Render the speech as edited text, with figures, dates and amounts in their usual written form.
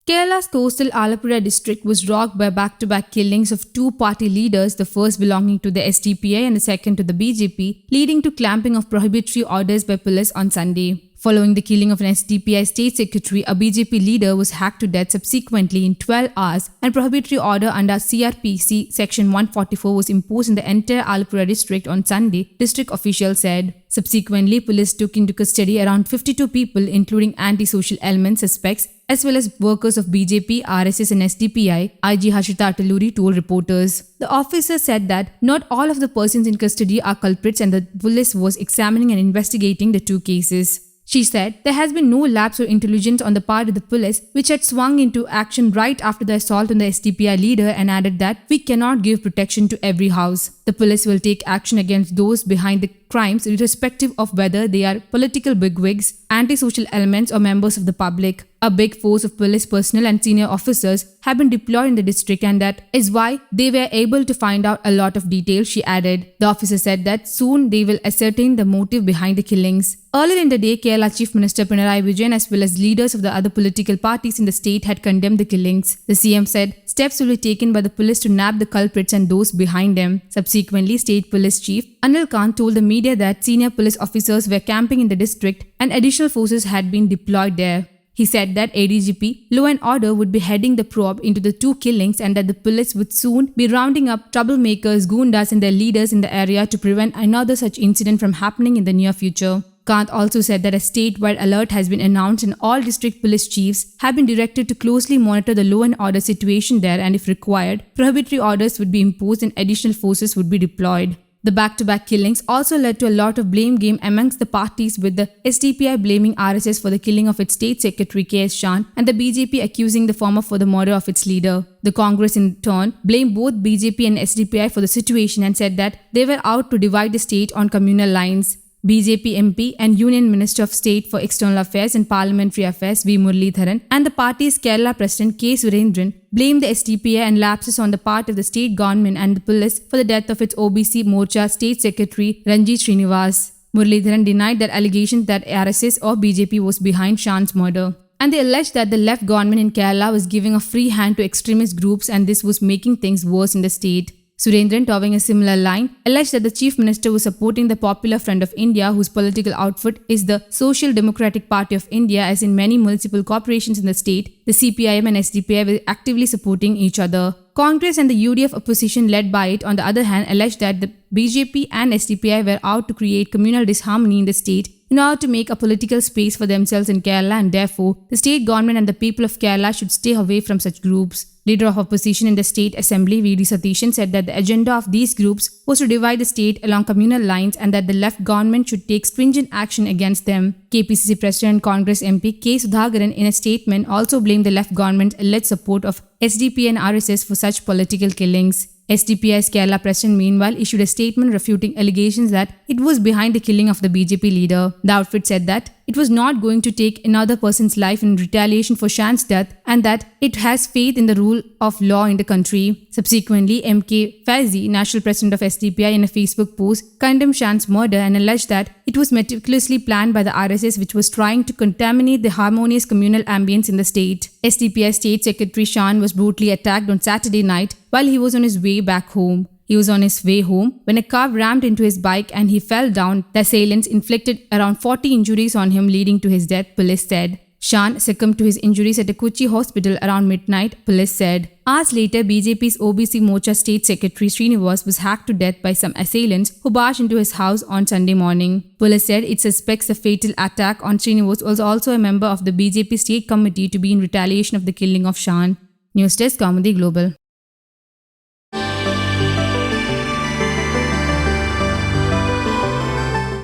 Kerala's coastal Alappuzha district was rocked by back-to-back killings of two party leaders, the first belonging to the SDPI and the second to the BJP, leading to clamping of prohibitory orders by police on Sunday. Following the killing of an SDPI state secretary, a BJP leader was hacked to death subsequently in 12 hours, and prohibitory order under CRPC section 144 was imposed in the entire Alappuzha district on Sunday, district officials said. Subsequently, police took into custody around 52 people, including anti-social element suspects, as well as workers of BJP, RSS and SDPI, IG Harshita Ataluri told reporters. The officer said that not all of the persons in custody are culprits and the police was examining and investigating the two cases. She said there has been no lapse or intelligence on the part of the police, which had swung into action right after the assault on the SDPI leader, and added that we cannot give protection to every house. The police will take action against those behind the crimes irrespective of whether they are political bigwigs, anti-social elements or members of the public. A big force of police personnel and senior officers have been deployed in the district, and that is why they were able to find out a lot of details, she added. The officer said that soon they will ascertain the motive behind the killings. Earlier in the day, Kerala Chief Minister Pinarayi Vijayan as well as leaders of the other political parties in the state had condemned the killings. The CM said steps will be taken by the police to nab the culprits and those behind them. Subsequently, State Police Chief Anil Kant told the media that senior police officers were camping in the district and additional forces had been deployed there. He said that ADGP Law and Order would be heading the probe into the two killings and that the police would soon be rounding up troublemakers, goondas and their leaders in the area to prevent another such incident from happening in the near future. Kant also said that a statewide alert has been announced and all district police chiefs have been directed to closely monitor the law and order situation there, and if required, prohibitory orders would be imposed and additional forces would be deployed. The back-to-back killings also led to a lot of blame game amongst the parties, with the SDPI blaming RSS for the killing of its state secretary KS Shan and the BJP accusing the former for the murder of its leader. The Congress in turn blamed both BJP and SDPI for the situation and said that they were out to divide the state on communal lines. BJP MP and Union Minister of State for External Affairs and Parliamentary Affairs V. Muralidharan and the party's Kerala President K. Surendran blamed the SDPI and lapses on the part of the state government and the police for the death of its OBC Morcha State Secretary Ranjit Srinivas. Muralidharan denied that allegations that RSS or BJP was behind Shan's murder. And they alleged that the left government in Kerala was giving a free hand to extremist groups and this was making things worse in the state. Surendran, towing a similar line, alleged that the Chief Minister was supporting the Popular Front of India, whose political outfit is the Social Democratic Party of India, as in many municipal corporations in the state, the CPIM and SDPI were actively supporting each other. Congress and the UDF opposition led by it, on the other hand, alleged that the BJP and SDPI were out to create communal disharmony in the state in order to make a political space for themselves in Kerala, and therefore, the state government and the people of Kerala should stay away from such groups. Leader of opposition in the State Assembly, V.D. Satishan, said that the agenda of these groups was to divide the state along communal lines and that the left government should take stringent action against them. KPCC President and Congress MP K. Sudhakaran in a statement also blamed the left government's alleged support of SDP and RSS for such political killings. SDPI's Kerala President meanwhile issued a statement refuting allegations that it was behind the killing of the BJP leader. The outfit said that it was not going to take another person's life in retaliation for Shan's death and that it has faith in the rule of law in the country. Subsequently, MK Faizi, National President of SDPI, in a Facebook post condemned Shan's murder and alleged that it was meticulously planned by the RSS, which was trying to contaminate the harmonious communal ambience in the state. SDPI State Secretary Shan was brutally attacked on Saturday night while he was on his way back home. He was on his way home when a car rammed into his bike and he fell down. The assailants inflicted around 40 injuries on him, leading to his death, police said. Shan succumbed to his injuries at a Kochi hospital around midnight, police said. Hours later, BJP's OBC Morcha State Secretary Srinivas was hacked to death by some assailants who barged into his house on Sunday morning. Police said it suspects the fatal attack on Srinivas was also a member of the BJP State Committee to be in retaliation of the killing of Shan. News Desk, Kaumudy Global.